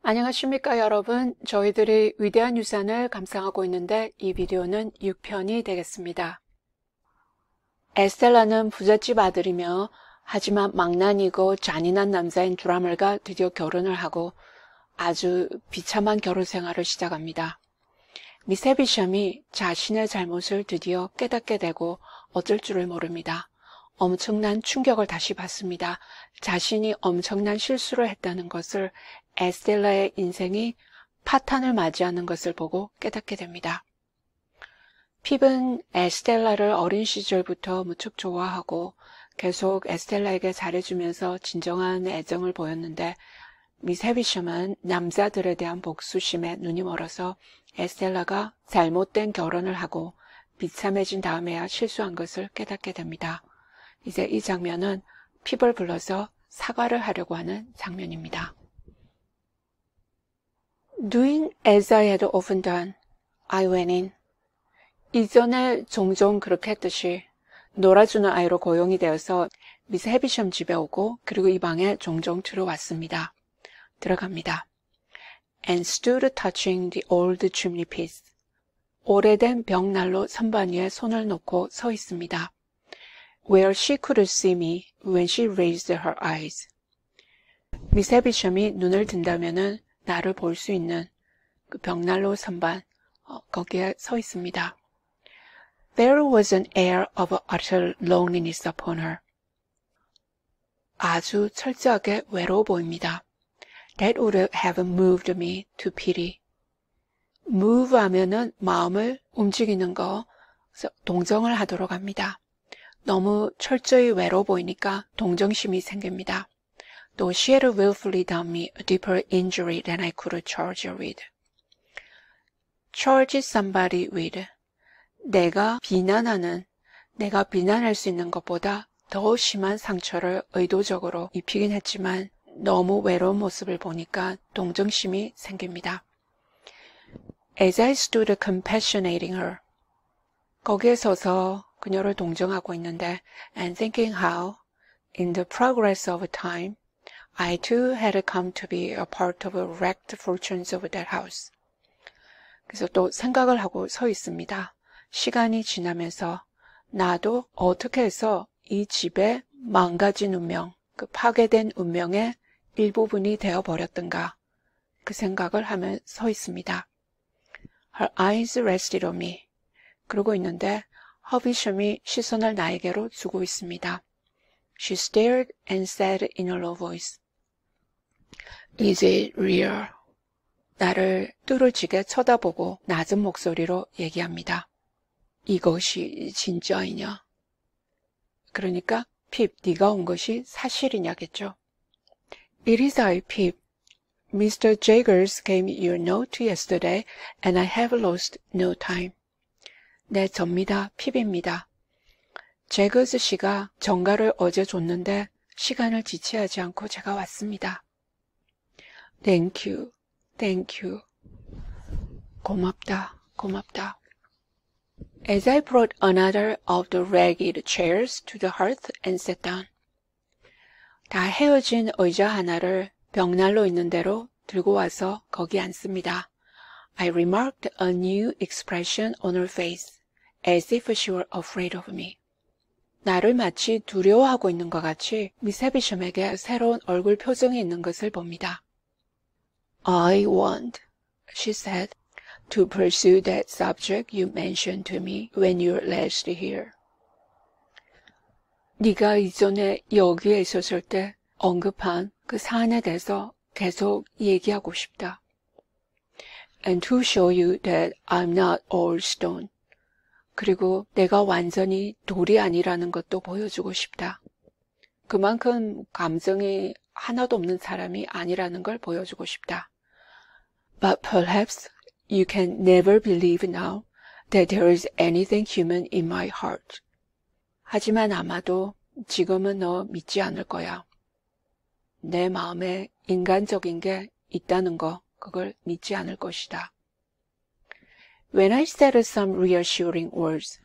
안녕하십니까 여러분. 저희들이 위대한 유산을 감상하고 있는데 이 비디오는 6편이 되겠습니다. 에스텔라는 부잣집 아들이며 하지만 망난이고 잔인한 남자인 드라멀과 드디어 결혼을 하고 아주 비참한 결혼 생활을 시작합니다. 미스 헤비샴이 자신의 잘못을 드디어 깨닫게 되고 어쩔 줄을 모릅니다. 엄청난 충격을 다시 받습니다. 자신이 엄청난 실수를 했다는 것을 에스텔라의 인생이 파탄을 맞이하는 것을 보고 깨닫게 됩니다. 핍은 에스텔라를 어린 시절부터 무척 좋아하고 계속 에스텔라에게 잘해주면서 진정한 애정을 보였는데 미스 헤비샴은 남자들에 대한 복수심에 눈이 멀어서 에스텔라가 잘못된 결혼을 하고 비참해진 다음에야 실수한 것을 깨닫게 됩니다. 이제 이 장면은 핍을 불러서 사과를 하려고 하는 장면입니다. Doing as I had often done, I went in. 이전에 종종 그렇게 했듯이 놀아주는 아이로 고용이 되어서 미스 헤비샴 집에 오고 그리고 이 방에 종종 들어왔습니다. 들어갑니다. And stood touching the old chimney piece. 오래된 벽난로 선반 위에 손을 놓고 서 있습니다. Where she could see me when she raised her eyes. 미스 헤비샴이 눈을 든다면은 나를 볼 수 있는 그 벽난로 선반 거기에 서 있습니다. There was an air of utter loneliness upon her. 아주 철저하게 외로워 보입니다. That would have moved me to pity. move 하면은 마음을 움직이는 거, 그래서 동정을 하도록 합니다. 너무 철저히 외로워 보이니까 동정심이 생깁니다. Though she had willfully done me a deeper injury than I could charge her with. charge somebody with. 내가 비난할 수 있는 것보다 더 심한 상처를 의도적으로 입히긴 했지만 너무 외로운 모습을 보니까 동정심이 생깁니다. As I stood compassionating her. 거기에 서서 그녀를 동정하고 있는데 and thinking how, in the progress of time, I too had come to be a part of the wrecked fortunes of that house. 그래서 또 생각을 하고 서 있습니다. 시간이 지나면서 나도 어떻게 해서 이 집의 망가진 운명, 그 파괴된 운명의 일부분이 되어버렸던가 그 생각을 하며 서 있습니다. Her eyes rested on me. 그러고 있는데 허비샴이 시선을 나에게로 주고 있습니다. She stared and said in a low voice. Is it real? 나를 뚫어지게 쳐다보고 낮은 목소리로 얘기합니다. 이것이 진짜이냐? 그러니까 핍, 네가 온 것이 사실이냐겠죠. It is I, Pip. Mr. Jaggers gave me your note yesterday and I have lost no time. 네, 접니다. 핍입니다. 제거스 씨가 전가를 어제 줬는데 시간을 지체하지 않고 제가 왔습니다. Thank you. Thank you. 고맙다. 고맙다. As I brought another of the ragged chairs to the hearth and sat down. 다 헤어진 의자 하나를 벽난로 있는 대로 들고 와서 거기 앉습니다. I remarked a new expression on her face, as if she were afraid of me. 나를 마치 두려워하고 있는 것 같이 미스 헤비샴에게 새로운 얼굴 표정이 있는 것을 봅니다. I want, she said, to pursue that subject you mentioned to me when you were last here. 네가 이전에 여기에 있었을 때 언급한 그 사안에 대해서 계속 얘기하고 싶다. And to show you that I'm not all stone. 그리고 내가 완전히 돌이 아니라는 것도 보여주고 싶다. 그만큼 감정이 하나도 없는 사람이 아니라는 걸 보여주고 싶다. But perhaps you can never believe now that there is anything human in my heart. 하지만 아마도 지금은 너 믿지 않을 거야. 내 마음에 인간적인 게 있다는 거, 그걸 믿지 않을 것이다. When I said some reassuring words,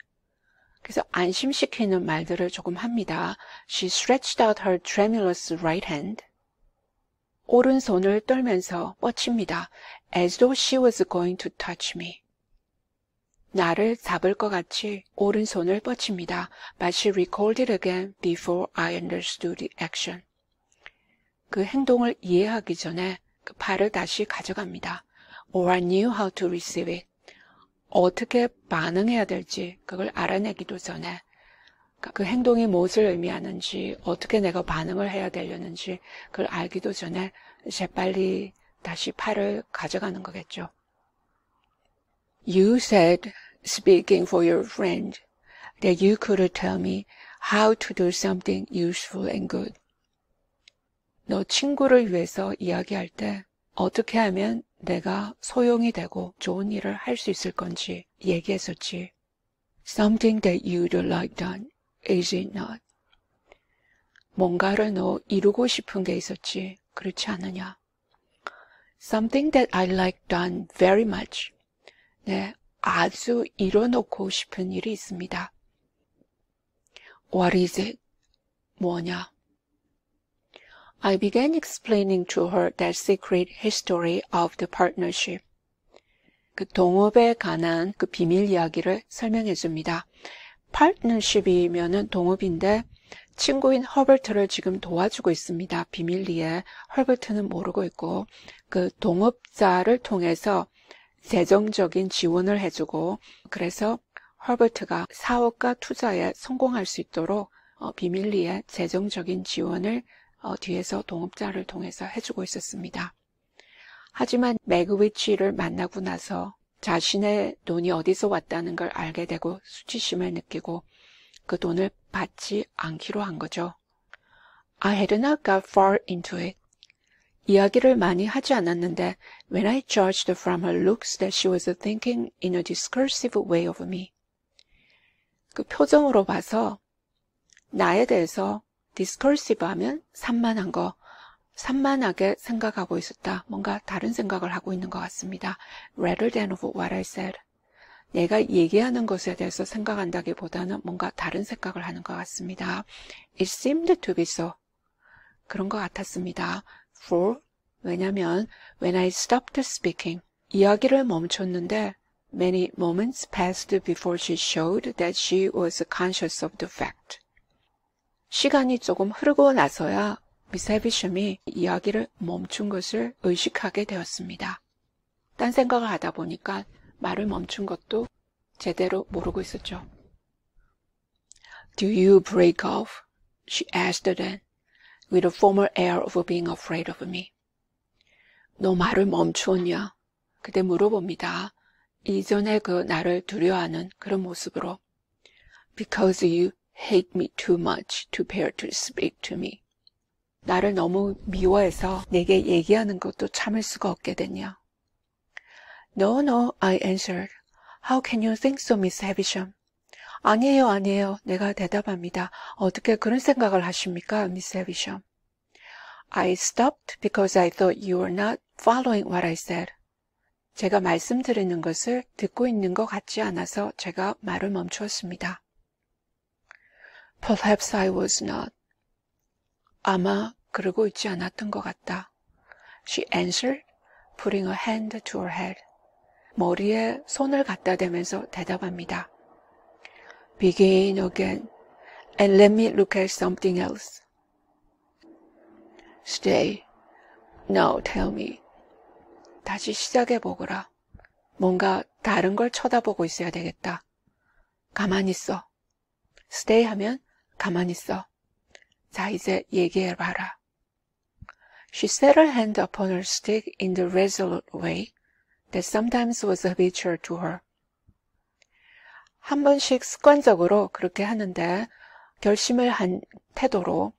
그래서 안심시키는 말들을 조금 합니다. She stretched out her tremulous right hand. 오른손을 떨면서 뻗칩니다. As though she was going to touch me. 나를 잡을 것 같이 오른손을 뻗칩니다. But she recalled it again before I understood the action. 그 행동을 이해하기 전에 그 팔을 다시 가져갑니다. Or I knew how to receive it. 어떻게 반응해야 될지 그걸 알아내기도 전에 그 행동이 무엇을 의미하는지 어떻게 내가 반응을 해야 되려는지 그걸 알기도 전에 재빨리 다시 팔을 가져가는 거겠죠. You said, speaking for your friend, that you could tell me how to do something useful and good. 너 친구를 위해서 이야기할 때 어떻게 하면 내가 소용이 되고 좋은 일을 할 수 있을 건지 얘기했었지. Something that you'd like done, is it not? 뭔가를 너 이루고 싶은 게 있었지, 그렇지 않느냐? Something that I like done very much. 네, 아주 이뤄놓고 싶은 일이 있습니다. What is it? 뭐냐? I began explaining to her that secret history of the partnership. 그 동업에 관한 그 비밀 이야기를 설명해 줍니다. partnership이면은 동업인데 친구인 허버트를 지금 도와주고 있습니다. 비밀리에 허버트는 모르고 있고 그 동업자를 통해서 재정적인 지원을 해주고 그래서 허버트가 사업과 투자에 성공할 수 있도록 비밀리에 재정적인 지원을 뒤에서 동업자를 통해서 해주고 있었습니다. 하지만 매그위치를 만나고 나서 자신의 돈이 어디서 왔다는 걸 알게 되고 수치심을 느끼고 그 돈을 받지 않기로 한 거죠. I had not got far into it. 이야기를 많이 하지 않았는데 when I judged from her looks that she was thinking in a discursive way of me. 그 표정으로 봐서 나에 대해서 discursive 하면 산만한 거, 산만하게 생각하고 있었다. 뭔가 다른 생각을 하고 있는 것 같습니다. Rather than of what I said. 내가 얘기하는 것에 대해서 생각한다기보다는 뭔가 다른 생각을 하는 것 같습니다. It seemed to be so. 그런 것 같았습니다. For, 왜냐면 when I stopped speaking, 이야기를 멈췄는데 many moments passed before she showed that she was conscious of the fact. 시간이 조금 흐르고 나서야 미스 해비샴이 이야기를 멈춘 것을 의식하게 되었습니다. 딴 생각을 하다 보니까 말을 멈춘 것도 제대로 모르고 있었죠. Do you break off? She asked then, with a formal air of being afraid of me. 너 말을 멈추었냐? 그때 물어봅니다. 이전에 그 나를 두려워하는 그런 모습으로. Because you hate me too much to bear to speak to me. 나를 너무 미워해서 내게 얘기하는 것도 참을 수가 없게 됐냐? No, no, I answered. How can you think so, Miss Havisham? 아니에요, 아니에요. 내가 대답합니다. 어떻게 그런 생각을 하십니까, Miss Havisham? I stopped because I thought you were not following what I said. 제가 말씀드리는 것을 듣고 있는 것 같지 않아서 제가 말을 멈추었습니다. Perhaps I was not. 아마 그러고 있지 않았던 것 같다. She answered, putting a hand to her head. 머리에 손을 갖다 대면서 대답합니다. Begin again, and let me look at something else. Stay. Now tell me. 다시 시작해보거라. 뭔가 다른 걸 쳐다보고 있어야 되겠다. 가만히 있어. Stay 하면 가만히 있어. 자, 이제 얘기해봐라. She set her hand upon her stick in the resolute way that sometimes was habitual to her. 한 번씩 습관적으로 그렇게 하는데 결심을 한 태도로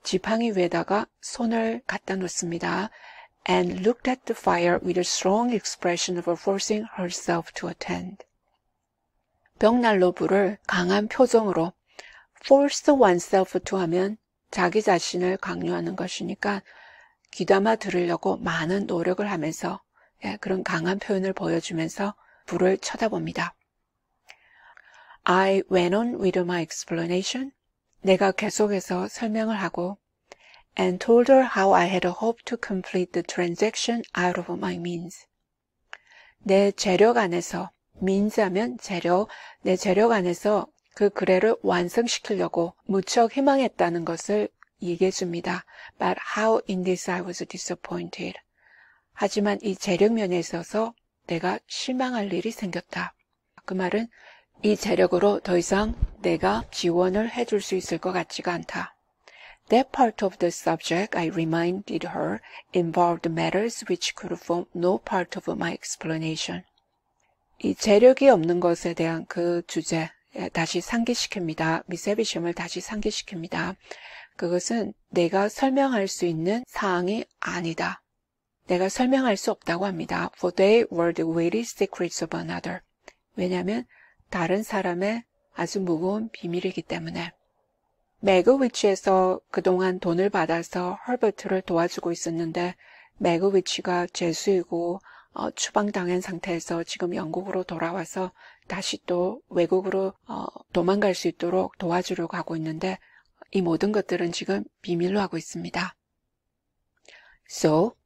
지팡이 위에다가 손을 갖다 놓습니다. And looked at the fire with a strong expression of forcing herself to attend. 벽난로 불을 강한 표정으로 force oneself to 하면 자기 자신을 강요하는 것이니까 귀담아 들으려고 많은 노력을 하면서 그런 강한 표현을 보여주면서 불을 쳐다봅니다. I went on with my explanation. 내가 계속해서 설명을 하고 and told her how I had hoped to complete the transaction out of my means. 내 재력 안에서, means하면 재력, 내 재력 안에서 그 거래를 완성시키려고 무척 희망했다는 것을 얘기해 줍니다. But how in this I was disappointed. 하지만 이 재력 면에 있어서 내가 실망할 일이 생겼다. 그 말은 이 재력으로 더 이상 내가 지원을 해줄 수 있을 것 같지가 않다. That part of the subject, I reminded her, involved matters which could form no part of my explanation. 이 재력이 없는 것에 대한 그 주제, 다시 상기시킵니다. 미스 해비샴을 다시 상기시킵니다. 그것은 내가 설명할 수 있는 사항이 아니다. 내가 설명할 수 없다고 합니다. For they were the weighty secrets of another. 왜냐하면 다른 사람의 아주 무거운 비밀이기 때문에. 매그 위치에서 그동안 돈을 받아서 헐버트를 도와주고 있었는데 매그 위치가 죄수이고 추방당한 상태에서 지금 영국으로 돌아와서 다시 또 외국으로 도망갈 수 있도록 도와주려고 하고 있는데 이 모든 것들은 지금 비밀로 하고 있습니다. So,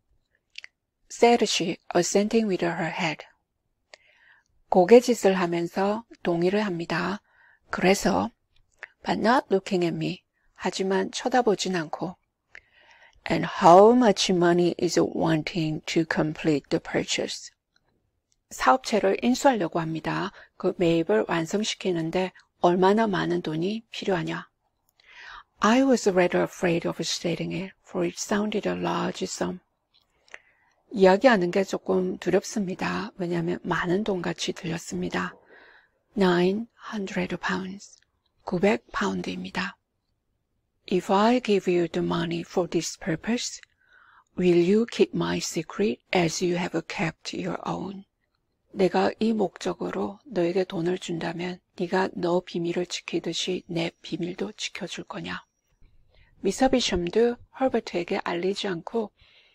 said she, assenting with her head. 고개짓을 하면서 동의를 합니다. 그래서 but not looking at me. 하지만 쳐다보진 않고 And how much money is wanting to complete the purchase? 사업체를 인수하려고 합니다. 그 매입을 완성시키는데 얼마나 많은 돈이 필요하냐? I was rather afraid of stating it, for it sounded a large sum. 이야기하는 게 조금 두렵습니다. 왜냐하면 많은 돈같이 들렸습니다. 900 pounds. 900파운드입니다. If I give you the money for this purpose, will you keep my secret as you have kept your own? 내가 이 목적으로 너에게 돈을 준다면 네가 너 비밀을 지키듯이 내 비밀도 지켜줄 거냐? 미스 해비샴도 헐버트에게 알리지 않고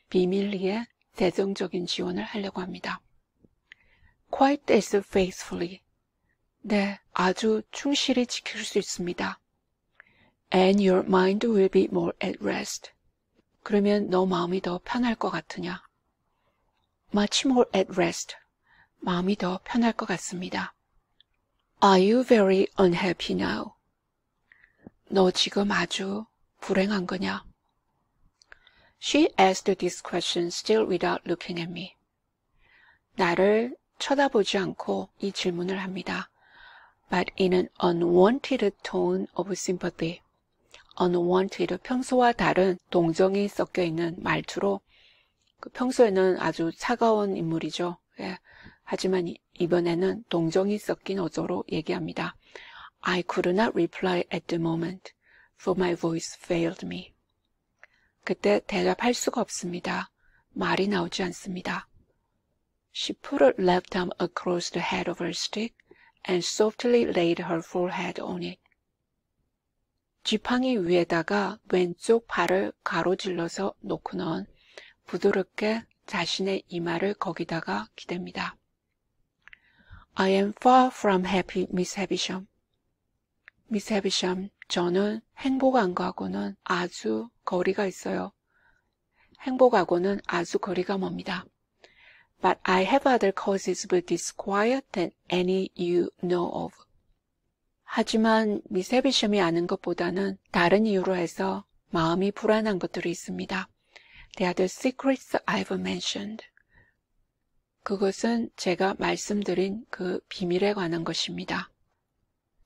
비밀리에 재정적인 지원을 하려고 합니다. Quite as faithfully. 네, 아주 충실히 지킬 수 있습니다. And your mind will be more at rest. 그러면 너 마음이 더 편할 것 같으냐? Much more at rest. 마음이 더 편할 것 같습니다. Are you very unhappy now? 너 지금 아주 불행한 거냐? She asked this question still without looking at me. 나를 쳐다보지 않고 이 질문을 합니다. But in an unwanted tone of sympathy. unwanted, 평소와 다른 동정이 섞여있는 말투로 평소에는 아주 차가운 인물이죠. 예. 하지만 이번에는 동정이 섞인 어조로 얘기합니다. I could not reply at the moment, for my voice failed me. 그때 대답할 수가 없습니다. 말이 나오지 않습니다. She put her left arm across the head of her stick and softly laid her forehead on it. 지팡이 위에다가 왼쪽 발을 가로질러서 놓고는 부드럽게 자신의 이마를 거기다가 기댑니다. I am far from happy, Miss Havisham. Miss Havisham, 저는 행복한거하고는 아주 거리가 있어요. 행복하고는 아주 거리가 멉니다. But I have other causes of disquiet than any you know of. 하지만 미스 해비샴이 아는 것보다는 다른 이유로 해서 마음이 불안한 것들이 있습니다. They are the secrets I've mentioned. 그것은 제가 말씀드린 그 비밀에 관한 것입니다.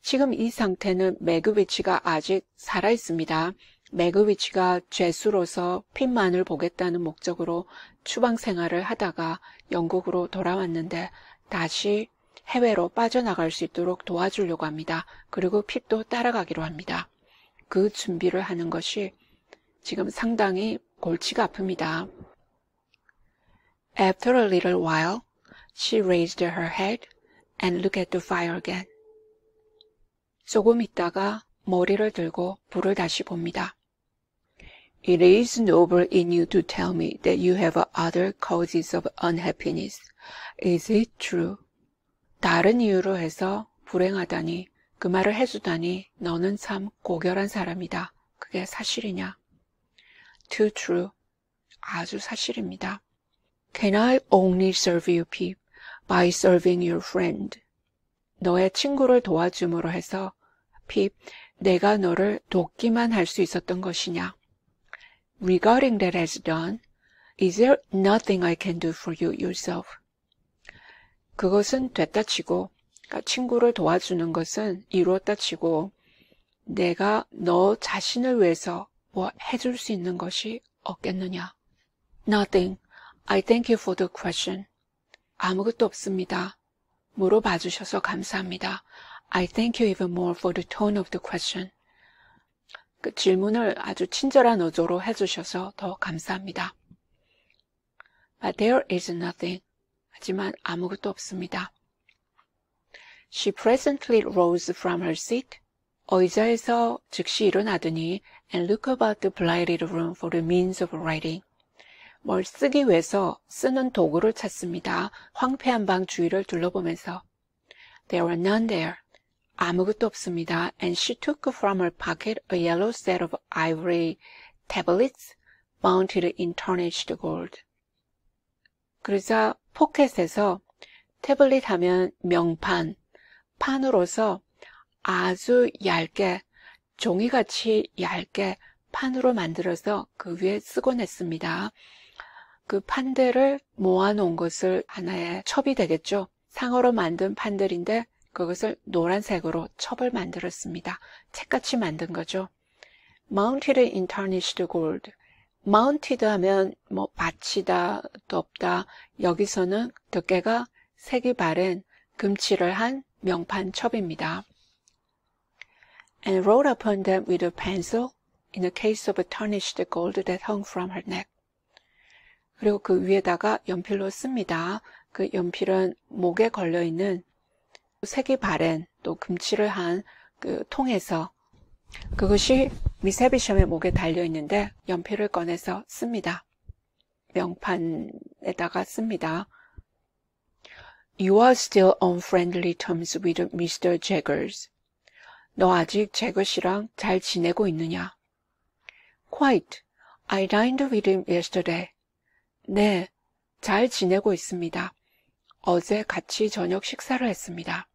지금 이 상태는 매그 위치가 아직 살아있습니다. 매그 위치가 죄수로서 핀만을 보겠다는 목적으로 추방 생활을 하다가 영국으로 돌아왔는데 다시 해외로 빠져나갈 수 있도록 도와주려고 합니다. 그리고 핏도 따라가기로 합니다. 그 준비를 하는 것이 지금 상당히 골치가 아픕니다. After a little while, she raised her head and looked at the fire again. 조금 있다가 머리를 들고 불을 다시 봅니다. It is noble in you to tell me that you have other causes of unhappiness. Is it true? 다른 이유로 해서 불행하다니, 그 말을 해주다니 너는 참 고결한 사람이다. 그게 사실이냐? too true. 아주 사실입니다. Can I only serve you, Pip, by serving your friend? 너의 친구를 도와줌으로 해서 핍, 내가 너를 돕기만 할 수 있었던 것이냐? Regarding that as done, is there nothing I can do for you yourself? 그것은 됐다 치고, 그러니까 친구를 도와주는 것은 이루었다 치고, 내가 너 자신을 위해서 뭐 해줄 수 있는 것이 없겠느냐? Nothing. I thank you for the question. 아무것도 없습니다. 물어봐 주셔서 감사합니다. I thank you even more for the tone of the question. 그 질문을 아주 친절한 어조로 해주셔서 더 감사합니다. But there is nothing. 하지만 아무것도 없습니다. She presently rose from her seat. 의자에서 즉시 일어나더니 and looked about the blighted room for the means of writing. 뭘 쓰기 위해서 쓰는 도구를 찾습니다. 황폐한 방 주위를 둘러보면서 There were none there. 아무것도 없습니다. And she took from her pocket a yellow set of ivory tablets mounted in tarnished gold. 그러자 포켓에서 태블릿 하면 명판, 판으로서 아주 얇게, 종이같이 얇게 판으로 만들어서 그 위에 쓰곤 했습니다. 그 판들을 모아놓은 것을 하나의 첩이 되겠죠. 상어로 만든 판들인데 그것을 노란색으로 첩을 만들었습니다. 책같이 만든 거죠. Mounted in tarnished gold. Mounted 하면 뭐 받치다, 덮다. 여기서는 덮개가 색이 바른 금칠을 한 명판 첩입니다. And wrote upon them with a pencil in a case of tarnished gold that hung from her neck. 그리고 그 위에다가 연필로 씁니다. 그 연필은 목에 걸려있는 색이 바랜 또 금칠을 한 그 통에서 그것이 미스 해비샴의 목에 달려있는데 연필을 꺼내서 씁니다. 명판에다가 씁니다. You are still on friendly terms with Mr. Jaggers. 너 아직 제거씨랑 잘 지내고 있느냐? Quite. I dined with him yesterday. 네, 잘 지내고 있습니다. 어제 같이 저녁 식사를 했습니다.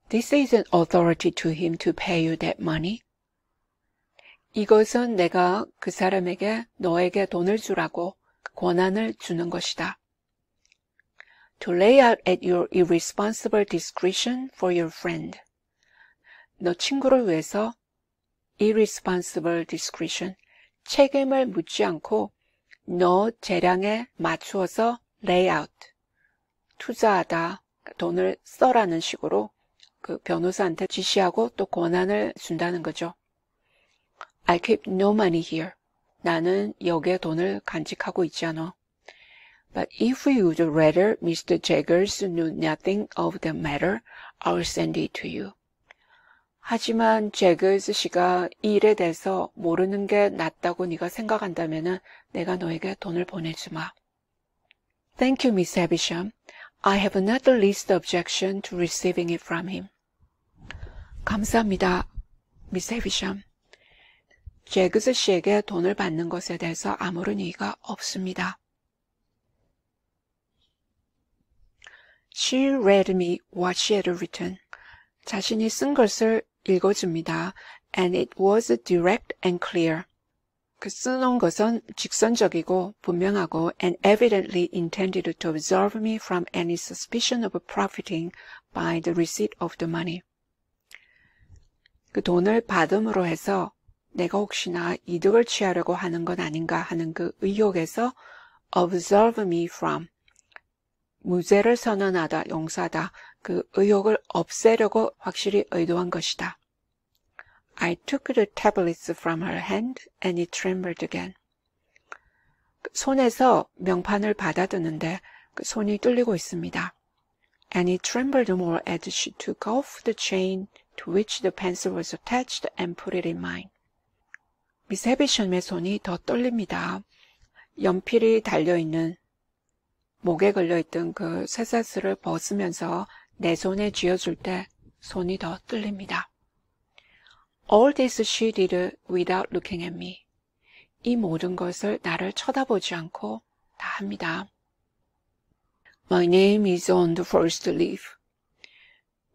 This is an authority to him to pay you that money. 이것은 내가 그 사람에게 너에게 돈을 주라고 권한을 주는 것이다. To lay out at your irresponsible discretion for your friend. 너 친구를 위해서 irresponsible discretion, 책임을 묻지 않고 너 재량에 맞추어서 lay out, 투자하다, 돈을 써라는 식으로 그 변호사한테 지시하고 또 권한을 준다는 거죠. I keep no money here. 나는 여기에 돈을 간직하고 있지 않아. But if you would rather Mr. Jaggers knew nothing of the matter, I'll send it to you. 하지만 제거스 씨가 이 일에 대해서 모르는 게 낫다고 네가 생각한다면은 내가 너에게 돈을 보내주마. Thank you, Miss Havisham. I have not the least objection to receiving it from him. 감사합니다, 미스 해비샴. 제거스 씨에게 돈을 받는 것에 대해서 아무런 이의가 없습니다. She read me what she had written. 자신이 쓴 것을 읽어줍니다. And it was direct and clear. 그 써놓은 것은 직선적이고 분명하고 and evidently intended to absolve me from any suspicion of profiting by the receipt of the money. 그 돈을 받음으로 해서 내가 혹시나 이득을 취하려고 하는 건 아닌가 하는 그 의혹에서 absolve me from, 무죄를 선언하다, 용서하다, 그 의혹을 없애려고 확실히 의도한 것이다. I took the tablets from her hand and it trembled again. 손에서 명판을 받아드는데 그 손이 떨리고 있습니다. And it trembled more as she took off the chain to which the pencil was attached and put it in mine. 미스 해비샴의 손이 더 떨립니다. 연필이 달려있는, 목에 걸려있던 그 쇠사슬을 벗으면서 내 손에 쥐어줄 때 손이 더 떨립니다. All this she did without looking at me. 이 모든 것을 나를 쳐다보지 않고 다 합니다. My name is on the first leaf.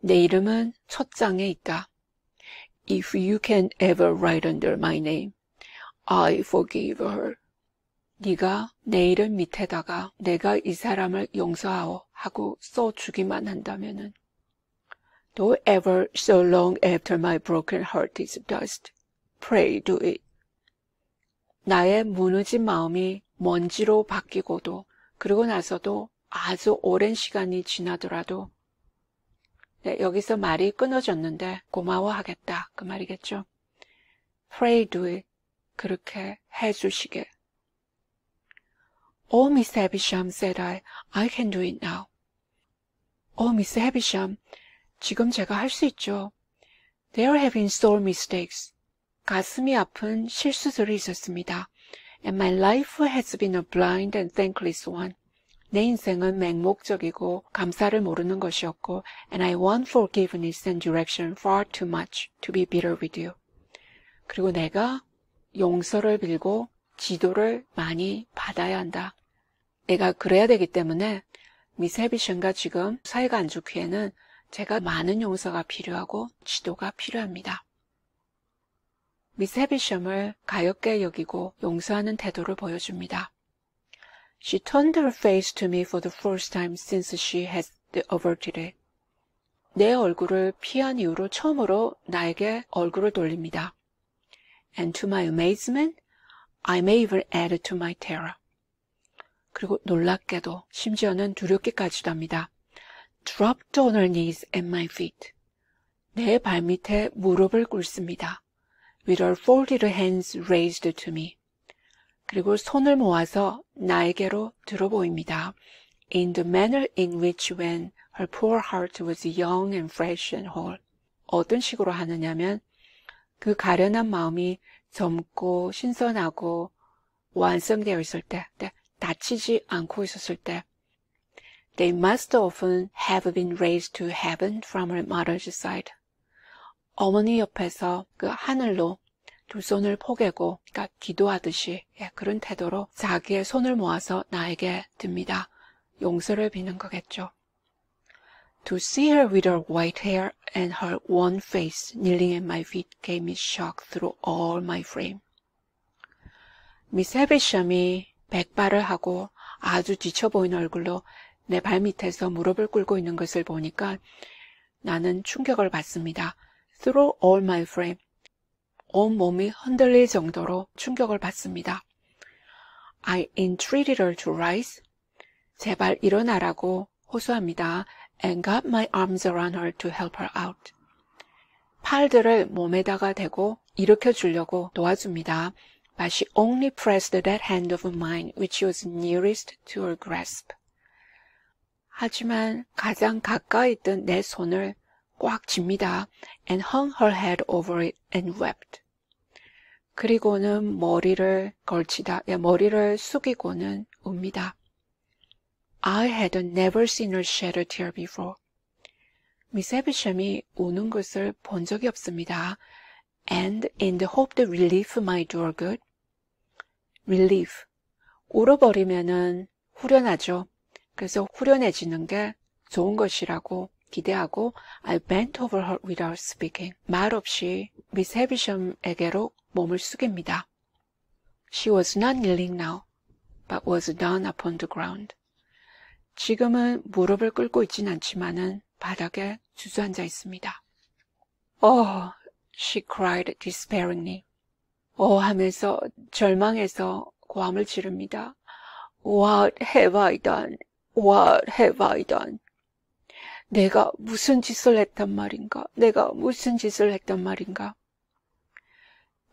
내 이름은 첫 장에 있다. If you can ever write under my name, I forgive her. 네가 내 이름 밑에다가 내가 이 사람을 용서하오 하고 써주기만 한다면은 Though ever so long after my broken heart is dust, pray do it. 나의 무너진 마음이 먼지로 바뀌고도 그러고 나서도 아주 오랜 시간이 지나더라도 네, 여기서 말이 끊어졌는데 고마워하겠다 그 말이겠죠. Pray do it. 그렇게 해주시게. Oh, Miss Havisham, said I can do it now. Oh, Miss Havisham, 지금 제가 할 수 있죠. There have been sore mistakes. 가슴이 아픈 실수들이 있었습니다. And my life has been a blind and thankless one. 내 인생은 맹목적이고 감사를 모르는 것이었고 And I want forgiveness and direction far too much to be bitter with you. 그리고 내가 용서를 빌고 지도를 많이 받아야 한다. 내가 그래야 되기 때문에 미스 해비션과 지금 사이가 안 좋기에는 제가 많은 용서가 필요하고 지도가 필요합니다. 미스 해비션을 가엾게 여기고 용서하는 태도를 보여줍니다. She turned her face to me for the first time since she had averted it. 내 얼굴을 피한 이후로 처음으로 나에게 얼굴을 돌립니다. And to my amazement, I may even add to my terror. 그리고 놀랍게도 심지어는 두렵기까지도 합니다. Dropped on her knees at my feet. 내 발밑에 무릎을 꿇습니다. With her folded hands raised to me. 그리고 손을 모아서 나에게로 들어보입니다. In the manner in which when her poor heart was young and fresh and whole. 어떤 식으로 하느냐면 그 가련한 마음이 젊고 신선하고 완성되어 있을 때, 다치지 않고 있었을 때 They must often have been raised to heaven from her mother's side. 어머니 옆에서 그 하늘로 두 손을 포개고 그러니까 기도하듯이 그런 태도로 자기의 손을 모아서 나에게 듭니다. 용서를 비는 거겠죠. To see her with her white hair and her wan face kneeling at my feet gave me shock through all my frame. 미스 해비샴이 백발을 하고 아주 지쳐 보이는 얼굴로 내 발밑에서 무릎을 꿇고 있는 것을 보니까 나는 충격을 받습니다. Through all my frame. 온 몸이 흔들릴 정도로 충격을 받습니다. I entreated her to rise. 제발 일어나라고 호소합니다. And got my arms around her to help her out. 팔들을 몸에다가 대고 일으켜 주려고 도와줍니다. But she only pressed that hand of mine which was nearest to her grasp. 하지만 가장 가까이 있던 내 손을 꽉 쥡니다. And hung her head over it and wept. 그리고는 머리를 숙이고는 웁니다. I had never seen her shed a tear before. 미스 해비샴이 우는 것을 본 적이 없습니다. And in the hope the relief might do her good. relief. 울어버리면은 후련하죠. 그래서 후련해지는 게 좋은 것이라고 기대하고 I bent over her without speaking. 말 없이 미스 해비샴에게로 몸을 숙입니다. She was not kneeling now, but was down upon the ground. 지금은 무릎을 꿇고 있진 않지만은 바닥에 주저앉아 있습니다. Oh, she cried despairingly. 하면서 절망해서 고함을 지릅니다. What have I done? What have I done? 내가 무슨 짓을 했단 말인가? 내가 무슨 짓을 했단 말인가?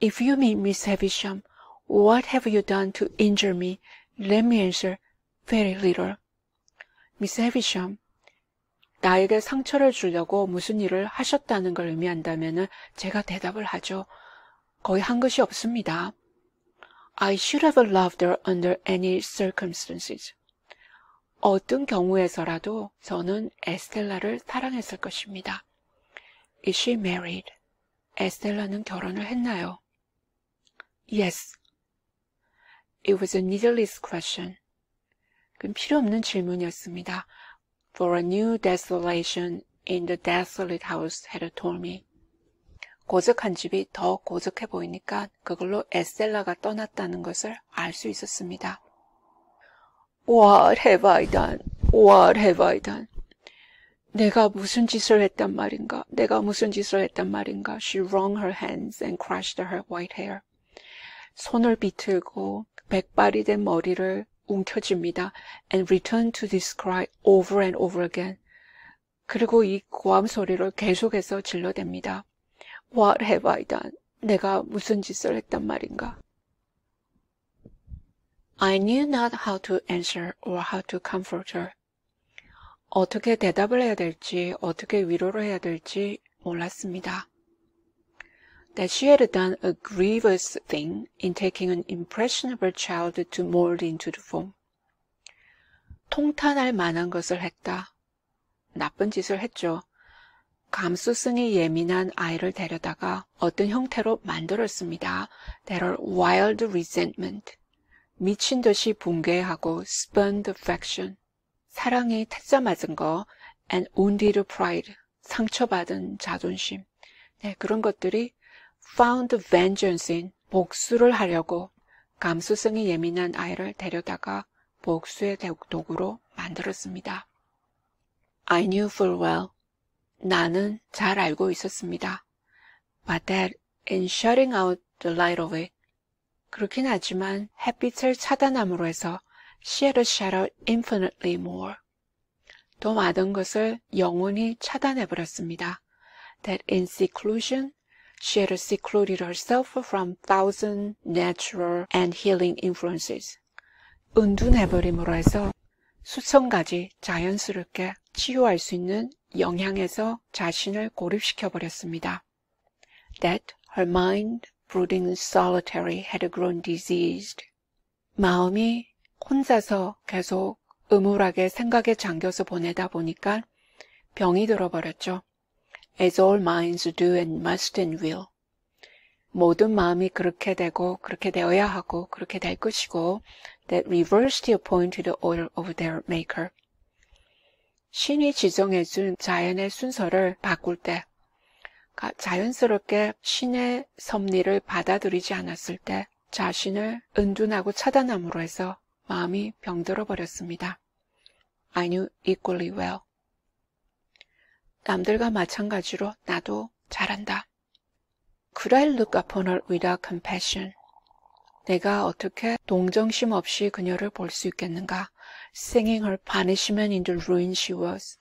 If you mean Miss Havisham, what have you done to injure me? Let me answer, very little. 미스 해비샴, 나에게 상처를 주려고 무슨 일을 하셨다는 걸 의미한다면 제가 대답을 하죠. 거의 한 것이 없습니다. I should have loved her under any circumstances. 어떤 경우에서라도 저는 에스텔라를 사랑했을 것입니다. Is she married? 에스텔라는 결혼을 했나요? Yes. It was a needless question. 그건 필요 없는 질문이었습니다. For a new desolation in the desolate house had told me. 고적한 집이 더 고적해 보이니까 그걸로 에스텔라가 떠났다는 것을 알 수 있었습니다. What have I done? What have I done? 내가 무슨 짓을 했단 말인가? 내가 무슨 짓을 했단 말인가? She wrung her hands and crushed her white hair. 손을 비틀고 백발이 된 머리를 움켜쥡니다. And returned to this cry over and over again. 그리고 이 고함 소리를 계속해서 질러댑니다. What have I done? 내가 무슨 짓을 했단 말인가? I knew not how to answer or how to comfort her. 어떻게 대답을 해야 될지, 어떻게 위로를 해야 될지 몰랐습니다. That she had done a grievous thing in taking an impressionable child to mold into the form. 통탄할 만한 것을 했다. 나쁜 짓을 했죠. 감수성이 예민한 아이를 데려다가 어떤 형태로 만들었습니다. That her wild resentment, 미친 듯이 붕괴하고 spurned affection, 사랑이 태자 맞은 거, and wounded pride, 상처받은 자존심. 네, 그런 것들이 found vengeance in, 복수를 하려고 감수성이 예민한 아이를 데려다가 복수의 도구로 만들었습니다. I knew full well. 나는 잘 알고 있었습니다. But that in shutting out the light of it, 그렇긴 하지만 햇빛을 차단함으로 해서 she had shut out infinitely more. 더 많은 것을 영원히 차단해버렸습니다. That in seclusion, she had secluded herself from thousand natural and healing influences. 은둔해버림으로 해서 수천 가지 자연스럽게 치유할 수 있는 영향에서 자신을 고립시켜버렸습니다. That her mind, brooding solitary, had grown diseased. 마음이 혼자서 계속 음울하게 생각에 잠겨서 보내다 보니까 병이 들어버렸죠. As all minds do and must and will. 모든 마음이 그렇게 되고 그렇게 되어야 하고 그렇게 될 것이고 that reversed the appointed order of their maker. 신이 지정해준 자연의 순서를 바꿀 때 자연스럽게 신의 섭리를 받아들이지 않았을 때 자신을 은둔하고 차단함으로 해서 마음이 병들어 버렸습니다. I knew equally well. 남들과 마찬가지로 나도 잘한다. Could I look upon her without compassion? 내가 어떻게 동정심 없이 그녀를 볼 수 있겠는가? Singing her punishment in the ruin she was.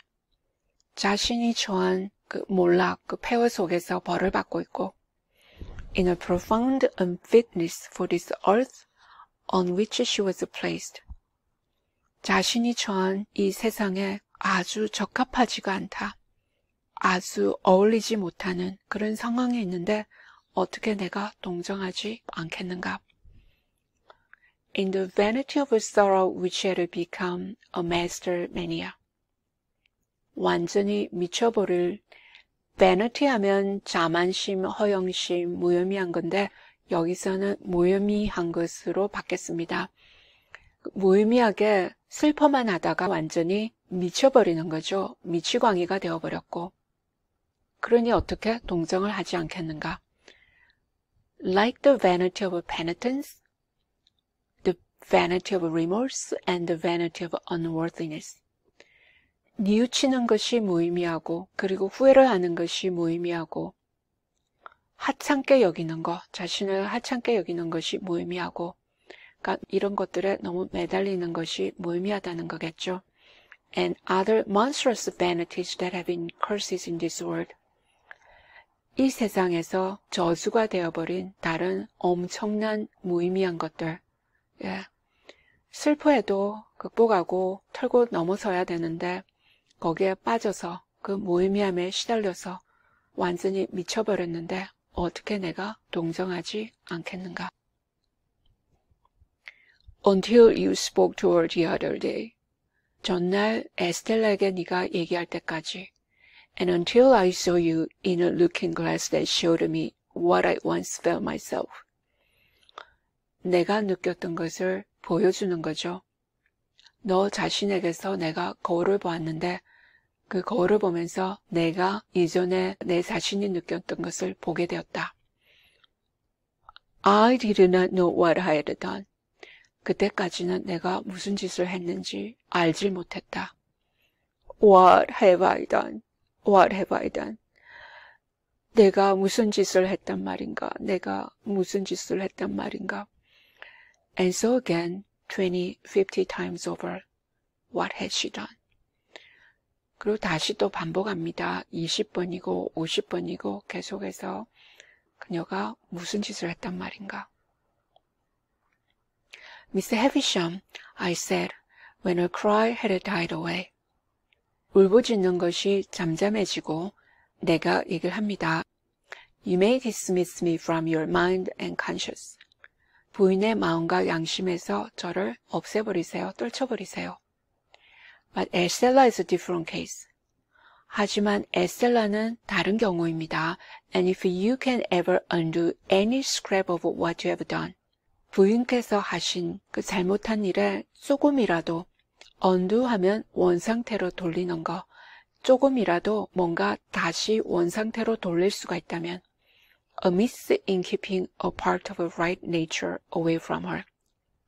자신이 처한 그 몰락, 그 폐허 속에서 벌을 받고 있고 In a profound unfitness for this earth on which she was placed. 자신이 처한 이 세상에 아주 적합하지가 않다. 아주 어울리지 못하는 그런 상황에 있는데 어떻게 내가 동정하지 않겠는가? In the vanity of sorrow which had become a master mania. 완전히 미쳐버릴 vanity 하면 자만심, 허영심, 무의미한 건데 여기서는 무의미한 것으로 바뀌었습니다. 무의미하게 슬퍼만 하다가 완전히 미쳐버리는 거죠. 미치광이가 되어버렸고 그러니 어떻게 동정을 하지 않겠는가? Like the vanity of penitence, the vanity of remorse, and the vanity of unworthiness. 뉘우치는 것이 무의미하고 그리고 후회를 하는 것이 무의미하고 하찮게 여기는 것, 자신을 하찮게 여기는 것이 무의미하고 그러니까 이런 것들에 너무 매달리는 것이 무의미하다는 거겠죠. And other monstrous vanities that have been curses in this world. 이 세상에서 저주가 되어버린 다른 엄청난 무의미한 것들. 예. 슬퍼해도 극복하고 털고 넘어서야 되는데 거기에 빠져서 그 무의미함에 시달려서 완전히 미쳐버렸는데 어떻게 내가 동정하지 않겠는가? Until you spoke to her the other day. 전날 에스텔라에게 네가 얘기할 때까지. And until I saw you in a looking glass that showed me what I once felt myself. 내가 느꼈던 것을 보여주는 거죠. 너 자신에게서 내가 거울을 보았는데 그 거울을 보면서 내가 이전에 내 자신이 느꼈던 것을 보게 되었다. I did not know what I had done. 그때까지는 내가 무슨 짓을 했는지 알질 못했다. What have I done? What have I done? 내가 무슨 짓을 했단 말인가? 내가 무슨 짓을 했단 말인가? And so again, 20, 50 times over. What had she done? 그리고 다시 또 반복합니다. 20번이고 50번이고 계속해서 그녀가 무슨 짓을 했단 말인가? Miss Havisham, I said, when her cry had died away. 울부짖는 것이 잠잠해지고 내가 얘기를 합니다. You may dismiss me from your mind and conscience. 부인의 마음과 양심에서 저를 없애버리세요. 떨쳐버리세요. But Estella is a different case. 하지만 에스텔라는 다른 경우입니다. And if you can ever undo any scrap of what you have done. 부인께서 하신 그 잘못한 일에 조금이라도 undo하면 원상태로 돌리는 거, 조금이라도 뭔가 다시 원상태로 돌릴 수가 있다면 a miss in keeping a part of her right nature away from her.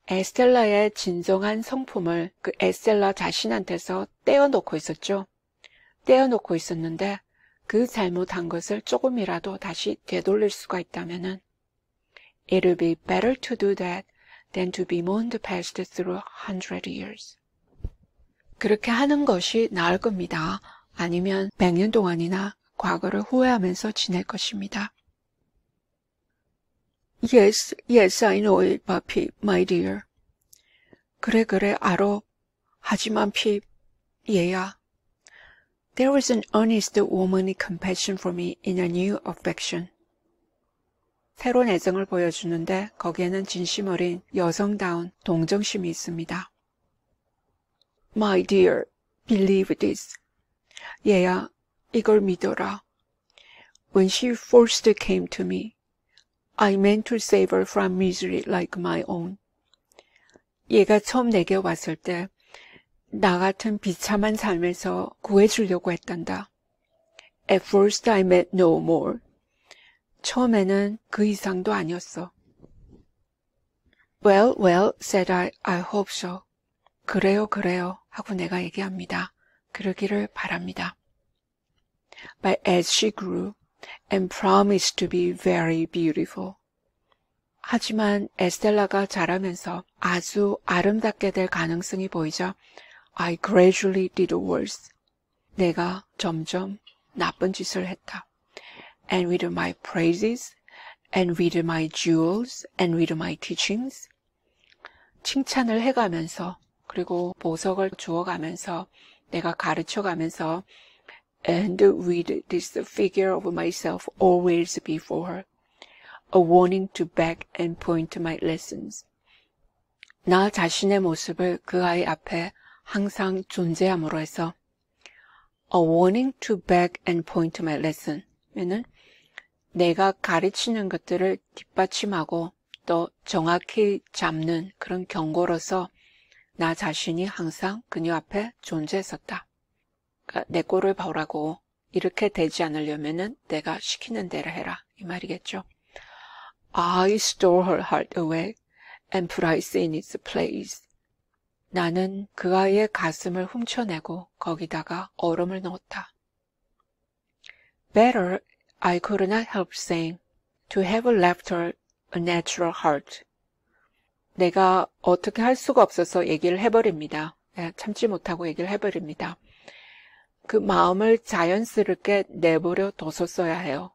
에스텔라의 진정한 성품을 그 에스텔라 자신한테서 떼어놓고 있었죠. 떼어놓고 있었는데 그 잘못한 것을 조금이라도 다시 되돌릴 수가 있다면은 It will be better to do that than to bemoan the past through 100 years. 그렇게 하는 것이 나을 겁니다. 아니면 100년 동안이나 과거를 후회하면서 지낼 것입니다. Yes, yes, I know it, Pip, my dear. 그래, 알어. 하지만 핍, 얘야. There was an earnest womanly compassion for me in a new affection. 새로운 애정을 보여주는데 거기에는 진심 어린 여성다운 동정심이 있습니다. My dear, believe this. 얘야, 이걸 믿어라. When she first came to me, I meant to save her from misery like my own. 얘가 처음 내게 왔을 때 나 같은 비참한 삶에서 구해주려고 했단다. At first I meant no more. 처음에는 그 이상도 아니었어. Well, said I hope so. 그래요, 하고 내가 얘기합니다. 그러기를 바랍니다. But as she grew and promised to be very beautiful. 하지만 에스텔라가 자라면서 아주 아름답게 될 가능성이 보이자 I gradually did worse. 내가 점점 나쁜 짓을 했다. And with my praises, and with my jewels, and with my teachings. 칭찬을 해가면서 그리고 보석을 주어가면서 내가 가르쳐가면서 and with this figure of myself always before her. A warning to beg and point my lessons. 나 자신의 모습을 그 아이 앞에 항상 존재함으로 해서 A warning to beg and point my lesson. 는 내가 가르치는 것들을 뒷받침하고 또 정확히 잡는 그런 경고로서 나 자신이 항상 그녀 앞에 존재했었다. 그러니까 내 꼴을 보라고 이렇게 되지 않으려면은 내가 시키는 대로 해라. 이 말이겠죠. I stole her heart away and put it in its place. 나는 그 아이의 가슴을 훔쳐내고 거기다가 얼음을 넣었다. Better, I could not help saying, to have left her a natural heart. 내가 어떻게 할 수가 없어서 얘기를 해버립니다. 참지 못하고 얘기를 해버립니다. 그 마음을 자연스럽게 내버려 뒀었어야 해요.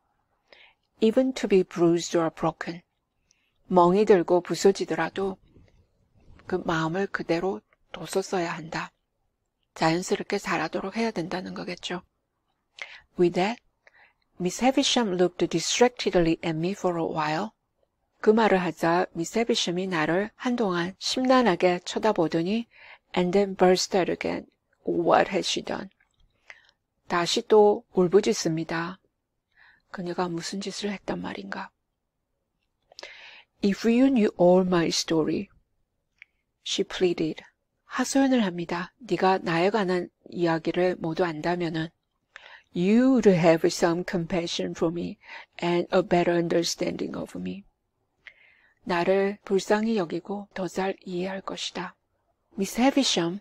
Even to be bruised or broken. 멍이 들고 부서지더라도 그 마음을 그대로 뒀었어야 한다. 자연스럽게 자라도록 해야 된다는 거겠죠. With that, Miss Havisham looked distractedly at me for a while. 그 말을 하자 미스 해비샴이 나를 한동안 심란하게 쳐다보더니 and then burst out again. What had she done? 다시 또 울부짖습니다. 그녀가 무슨 짓을 했단 말인가? If you knew all my story, she pleaded. 하소연을 합니다. 네가 나에 관한 이야기를 모두 안다면은 You'd have some compassion for me and a better understanding of me. 나를 불쌍히 여기고 더 잘 이해할 것이다. Miss Havisham,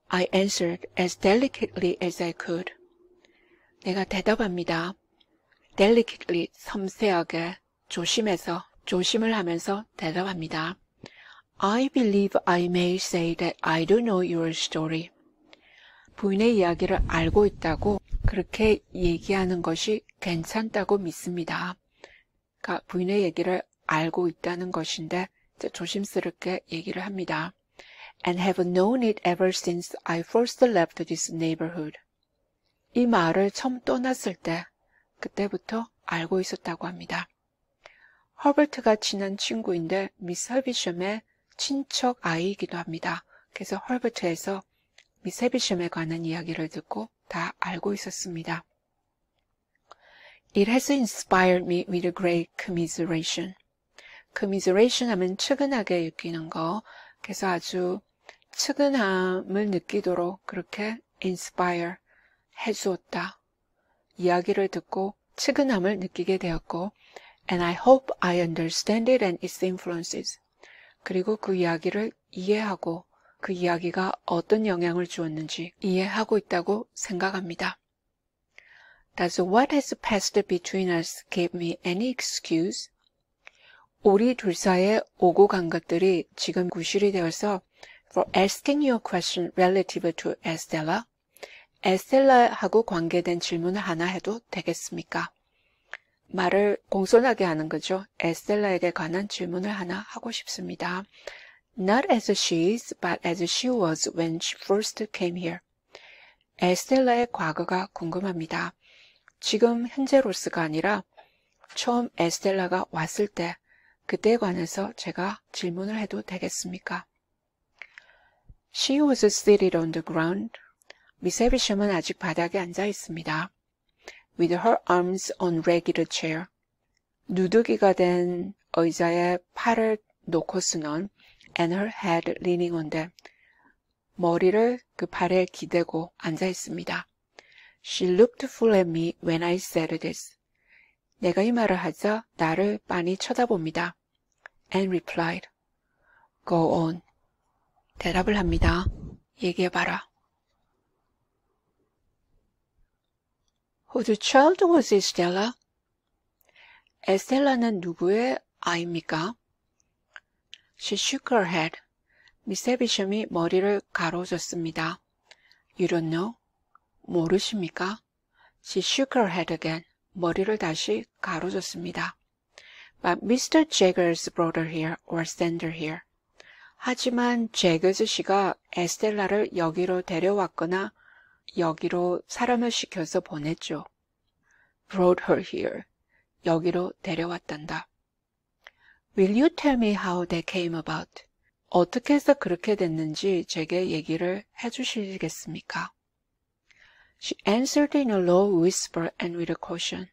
I answered as delicately as I could. 내가 대답합니다. Delicately, 섬세하게, 조심해서, 조심을 하면서 대답합니다. I believe I may say that I do know your story. 부인의 이야기를 알고 있다고 그렇게 얘기하는 것이 괜찮다고 믿습니다. 그러니까 부인의 얘기를 알고 있다는 것인데 조심스럽게 얘기를 합니다. And have known it ever since I first left this neighborhood. 이 마을을 처음 떠났을 때 그때부터 알고 있었다고 합니다. 허버트가 친한 친구인데 미스 헤비샴의 친척 아이이기도 합니다. 그래서 허버트에서 미스 헤비샴에 관한 이야기를 듣고 다 알고 있었습니다. It has inspired me with great commiseration. commiseration 하면 측은하게 느끼는 거. 그래서 아주 측은함을 느끼도록 그렇게 inspire 해주었다. 이야기를 듣고 측은함을 느끼게 되었고 And I hope I understand it and its influences. 그리고 그 이야기를 이해하고 그 이야기가 어떤 영향을 주었는지 이해하고 있다고 생각합니다. Does what has passed between us give me any excuse? 우리 둘 사이에 오고 간 것들이 지금 구실이 되어서 for asking you a question relative to Estella. 에스텔라하고 관계된 질문을 하나 해도 되겠습니까? 말을 공손하게 하는 거죠. 에스텔라에게 관한 질문을 하나 하고 싶습니다. Not as she is, but as she was when she first came here. 에스텔라의 과거가 궁금합니다. 지금 현재로서가 아니라 처음 에스텔라가 왔을 때 그때에 관해서 제가 질문을 해도 되겠습니까? She was seated on the ground. 미스 헤비샴은 아직 바닥에 앉아 있습니다. With her arms on ragged chair. 누더기가 된 의자에 팔을 놓고서는 and her head leaning on them. 머리를 그 팔에 기대고 앉아 있습니다. She looked full at me when I said this. 내가 이 말을 하자 나를 빤히 쳐다봅니다. And replied. Go on. 대답을 합니다. 얘기해봐라. Whose child was Estella? 에스텔라는 누구의 아이입니까? She shook her head. 미스 헤비샴이 머리를 가로젓습니다. You don't know? 모르십니까? She shook her head again. 머리를 다시 가로젓습니다. But Mr. Jaggers brought her here or sent her here. 하지만 제거즈 씨가 에스텔라를 여기로 데려왔거나 여기로 사람을 시켜서 보냈죠. Brought her here. 여기로 데려왔단다. Will you tell me how that came about? 어떻게 해서 그렇게 됐는지 제게 얘기를 해주시겠습니까? She answered in a low whisper and with a caution.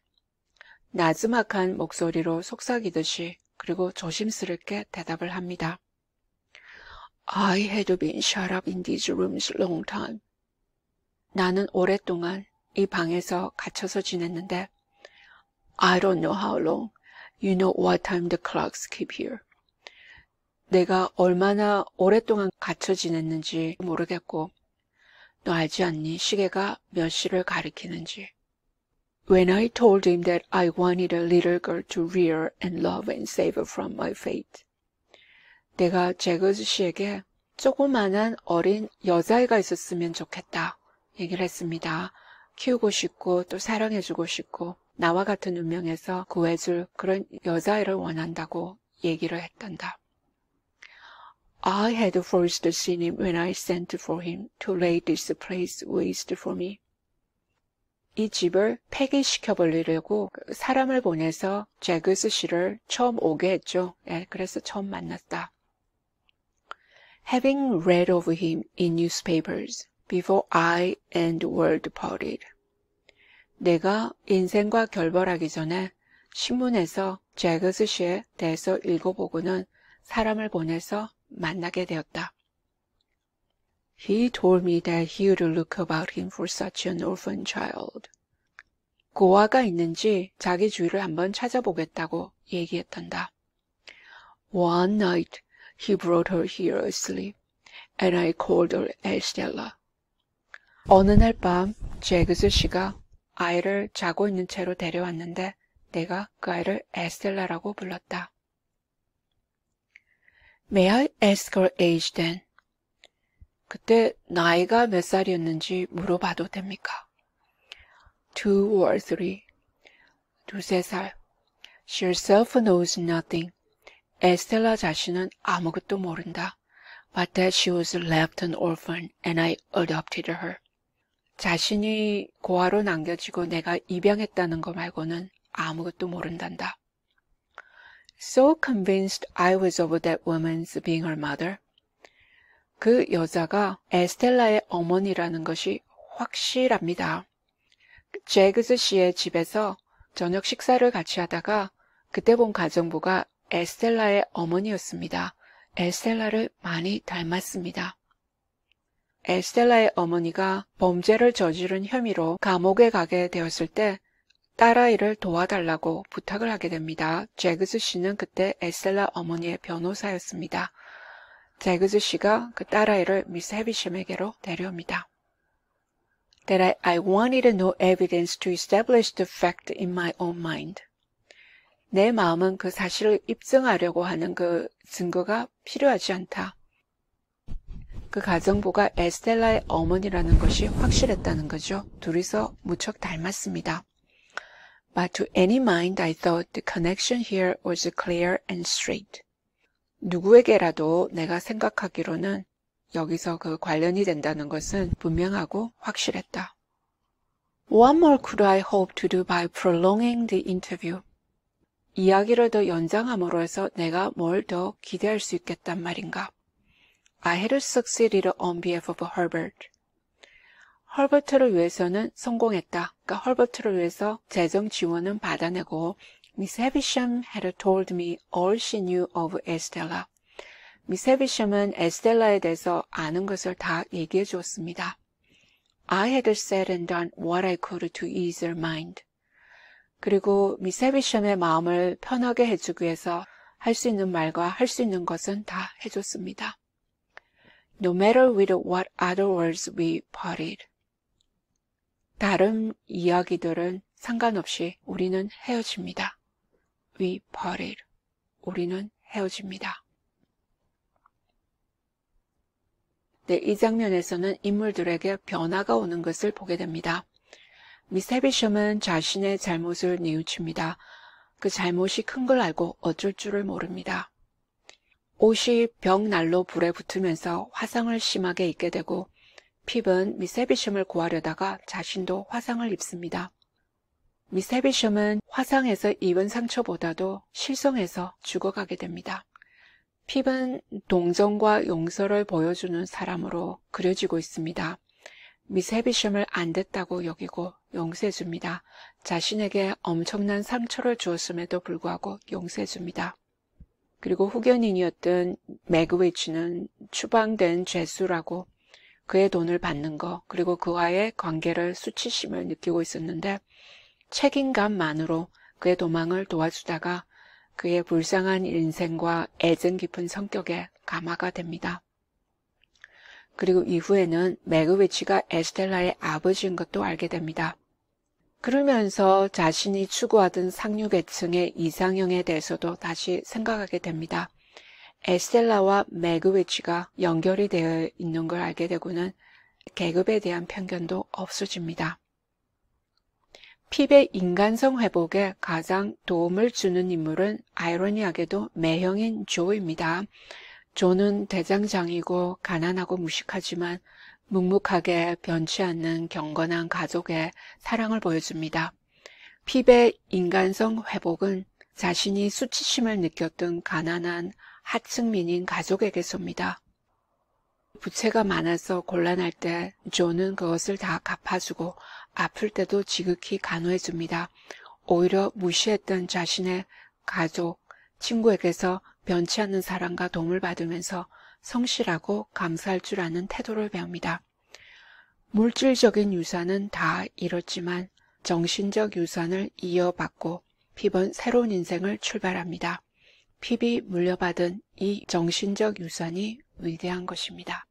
나지막한 목소리로 속삭이듯이 그리고 조심스럽게 대답을 합니다. I had been shut up in these rooms a long time. 나는 오랫동안 이 방에서 갇혀서 지냈는데 I don't know how long. You know what time the clocks keep here. 내가 얼마나 오랫동안 갇혀 지냈는지 모르겠고 너 알지 않니? 시계가 몇 시를 가리키는지. When I told him that I wanted a little girl to rear and love and save her from my fate. 내가 제거즈 씨에게 조그만한 어린 여자아이가 있었으면 좋겠다 얘기를 했습니다. 키우고 싶고 또 사랑해주고 싶고 나와 같은 운명에서 구해줄 그런 여자아이를 원한다고 얘기를 했단다. I had first seen him when I sent for him to lay this place waste for me. 이 집을 폐기시켜버리려고 사람을 보내서 제거스 씨를 처음 오게 했죠. 그래서 처음 만났다. Having read of him in newspapers before I and the world parted. 내가 인생과 결별하기 전에 신문에서 제그스 씨에 대해서 읽어보고는 사람을 보내서 만나게 되었다. He told me that he would look about him for such an orphan child. 고아가 있는지 자기 주위를 한번 찾아보겠다고 얘기했단다. One night he brought her here asleep, and I called her Estella. 어느 날 밤 제그스 씨가 아이를 자고 있는 채로 데려왔는데 내가 그 아이를 에스텔라라고 불렀다. May I ask her age then? 그때 나이가 몇 살이었는지 물어봐도 됩니까? 2 or 3. 2-3 살. She herself knows nothing. 에스텔라 자신은 아무것도 모른다. But that she was left an orphan and I adopted her. 자신이 고아로 남겨지고 내가 입양했다는 거 말고는 아무것도 모른단다. So convinced I was of that woman's being her mother. 그 여자가 에스텔라의 어머니라는 것이 확실합니다. 제그스 씨의 집에서 저녁 식사를 같이 하다가 그때 본 가정부가 에스텔라의 어머니였습니다. 에스텔라를 많이 닮았습니다. 에스텔라의 어머니가 범죄를 저지른 혐의로 감옥에 가게 되었을 때 딸아이를 도와달라고 부탁을 하게 됩니다. 제그스 씨는 그때 에스텔라 어머니의 변호사였습니다. 제그스 씨가 그 딸아이를 미스 해비셴에게로 데려옵니다. That I wanted no evidence to establish the fact in my own mind. 내 마음은 그 사실을 입증하려고 하는 그 증거가 필요하지 않다. 그 가정부가 에스텔라의 어머니라는 것이 확실했다는 거죠. 둘이서 무척 닮았습니다. But to any mind I thought the connection here was clear and straight. 누구에게라도 내가 생각하기로는 여기서 그 관련이 된다는 것은 분명하고 확실했다. What more could I hope to do by prolonging the interview? 이야기를 더 연장함으로 해서 내가 뭘 더 기대할 수 있겠단 말인가? I had succeeded on behalf of Herbert. 헐버트를 위해서는 성공했다. 그러니까 헐버트를 위해서 재정 지원은 받아내고 Miss Havisham had told me all she knew of Estella. 미스 해비샴은 에스텔라에 대해서 아는 것을 다 얘기해 주었습니다. I had said and done what I could to ease her mind. 그리고 미스 해비샴의 마음을 편하게 해주기 위해서 할 수 있는 말과 할 수 있는 것은 다 해줬습니다. No matter with what other words we parted. 다른 이야기들은 상관없이 우리는 헤어집니다. We parted. 우리는 헤어집니다. 네, 이 장면에서는 인물들에게 변화가 오는 것을 보게 됩니다. 미스 해비샴은 자신의 잘못을 뉘우칩니다. 그 잘못이 큰 걸 알고 어쩔 줄을 모릅니다. 옷이 벽난로 불에 붙으면서 화상을 심하게 입게 되고 핍은 미스 해비샴을 구하려다가 자신도 화상을 입습니다. 미스 해비샴은 화상에서 입은 상처보다도 실성해서 죽어가게 됩니다. 핍은 동정과 용서를 보여주는 사람으로 그려지고 있습니다. 미스 해비샴을 안 됐다고 여기고 용서해줍니다. 자신에게 엄청난 상처를 주었음에도 불구하고 용서해줍니다. 그리고 후견인이었던 매그위치는 추방된 죄수라고 그의 돈을 받는 거 그리고 그와의 관계를 수치심을 느끼고 있었는데 책임감만으로 그의 도망을 도와주다가 그의 불쌍한 인생과 애정 깊은 성격에 감화가 됩니다. 그리고 이후에는 매그위치가 에스텔라의 아버지인 것도 알게 됩니다. 그러면서 자신이 추구하던 상류계층의 이상형에 대해서도 다시 생각하게 됩니다. 에스텔라와 매그위치가 연결이 되어 있는 걸 알게 되고는 계급에 대한 편견도 없어집니다. 핍의 인간성 회복에 가장 도움을 주는 인물은 아이러니하게도 매형인 조입니다. 조는 대장장이고 가난하고 무식하지만 묵묵하게 변치 않는 경건한 가족의 사랑을 보여줍니다. 핍의 인간성 회복은 자신이 수치심을 느꼈던 가난한 하층민인 가족에게서입니다. 부채가 많아서 곤란할 때 조는 그것을 다 갚아주고 아플 때도 지극히 간호해줍니다. 오히려 무시했던 자신의 가족, 친구에게서 변치 않는 사랑과 도움을 받으면서 성실하고 감사할 줄 아는 태도를 배웁니다. 물질적인 유산은 다 잃었지만 정신적 유산을 이어받고 핍은 새로운 인생을 출발합니다. 핍이 물려받은 이 정신적 유산이 위대한 것입니다.